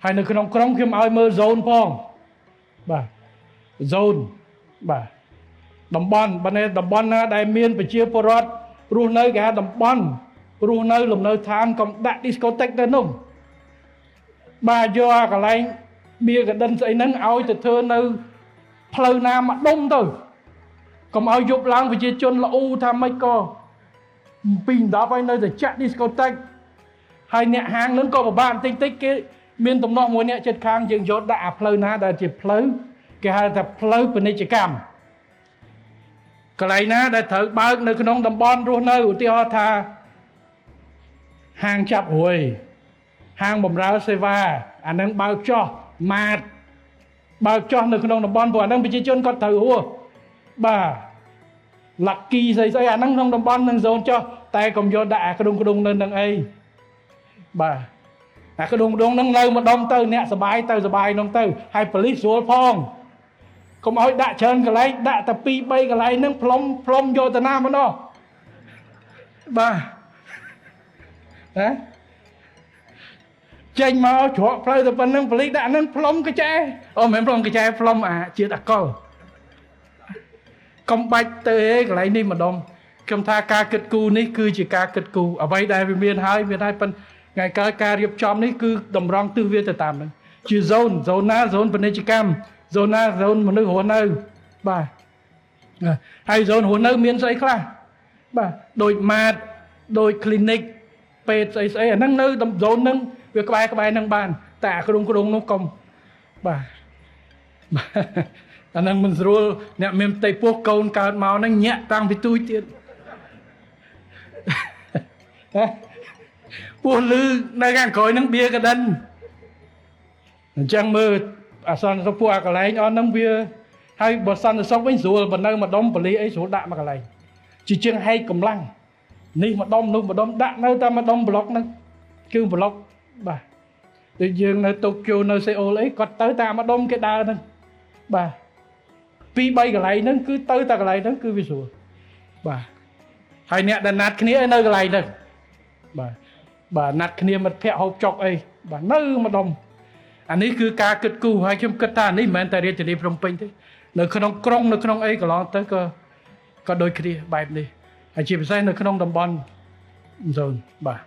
ហើយនៅក្នុងក្រុងខ្ញុំឲ្យមើល zone ផងបាទ zone បាទតំបន់បើតំបន់ណាដែលមានប្រជាពលរដ្ឋរស់នៅគេហៅតំបន់រស់នៅលំនៅឋានកុំដាក់ discotheque ទៅនោះបាទយកអាកន្លែងបៀកដិនស្អីហ្នឹងឲ្យទៅធ្វើនៅផ្លូវណាមកដុំទៅកុំឲ្យយប់ឡើងប្រជាជនល្អូថាម៉េចក៏ពី10ហើយនៅតែចាក់ discotheque ហើយអ្នកហាងនឹងក៏ពិបាកបន្តិចតិចគេមានតំណក់មួយអ្នកចិត្តខាងយើងយកដាក់អាផ្លូវណាដែលជាផ្លូវគេហៅថាផ្លូវពាណិជ្ជកម្មកន្លែងណាដែលត្រូវបើកនៅក្នុងតំបន់រស់នៅឧទាហរណ៍ថាហាងចាប់រួយហាងបម្រើសេវាអានឹងបើកចោះម៉ាតបើកចោះនៅក្នុងតំបន់ព្រោះអានឹងប្រជាជនគាត់ត្រូវហួសបាទ lucky ស្អីអាហ្នឹងក្នុងតំបន់នឹង zone ចោះតែកុំយកដាក់អាក្ដុងនៅនឹងអីបាទអាក្ដុងហ្នឹងនៅម្ដុំទៅអ្នកសបាយទៅសបាយនោះទៅហើយប៉ូលីសស្រួលផងកុំឲ្យដាក់ច្រើនកន្លែងដាក់តែ2 3កន្លែងហ្នឹងផ្លុំយកទៅណាមកនោះបាទណាចេញមកច្រកផ្លូវទៅប៉ុណ្្នឹងប៉ូលីសដាក់ហ្នឹងផ្លុំកញ្ចែអូមិនមែនផ្លុំកញ្ចែផ្លុំអាជាតិអកុលកុំបាច់ទៅឯងកន្លែងនេះម្ដុំខ្ញុំថាការគិតគូរនេះគឺជាការគិតគូរអ្វីដែលវាមានហើយប៉ុន្តែថ្ងៃក្រោយការរៀបចំនេះគឺតម្រង់ទិសវាទៅតាមហ្នឹងជា zone ណា zone ពាណិជ្ជកម្ម zone ណា zone មនុស្សរស់នៅបាទហើយ zone រស់នៅមានស្អីខ្លះបាទដូចម៉ាតដូច clinic ពេទ្យស្អីអាហ្នឹងនៅ zone ហ្នឹងវាក្បែរហ្នឹងបានតែអាក្រុងនោះកុំបាទអាហ្នឹងមិនស្រួលអ្នកមានផ្ទៃពោះកូនកើតមកហ្នឹងញាក់តាំងពីទូចទៀតពោះលឺនៅខាងក្រោយហ្នឹងបៀកដិនអញ្ចឹងមើលអាសន្នសុខពួកអាកន្លែងអស់ហ្នឹងវាហើយបើសន្នសុខវិញស្រួលបើនៅម្ដុំបលីអីស្រួលដាក់មកកន្លែងជាជាងហែកកម្លាំងនេះម្ដុំនោះម្ដុំដាក់នៅតែម្ដុំប្លុកហ្នឹងគឺប្លុកបាទដូចយើងនៅតូក្យូនៅសេអ៊ូលអីគាត់ទៅតាមម្ដុំគេដើរហ្នឹងបាទ2 3កន្លែងហ្នឹងគឺទៅតែកន្លែងហ្នឹងគឺវាស្រួលបាទហើយអ្នកដែលណាត់គ្នានៅកន្លែងហ្នឹងបាទណាត់គ្នាមិត្តភ័ក្តិហូបចុកអីបាទនៅម្ដុំអានេះគឺការគិតគូរហើយខ្ញុំគិតថានេះមិនមែនតែរាជធានីភ្នំពេញទេនៅក្នុងក្រុងនៅក្នុងអីកន្លងទៅក៏ដូចគ្នាបែបនេះហើយជាពិសេសនៅក្នុងតំបន់ zone បាទ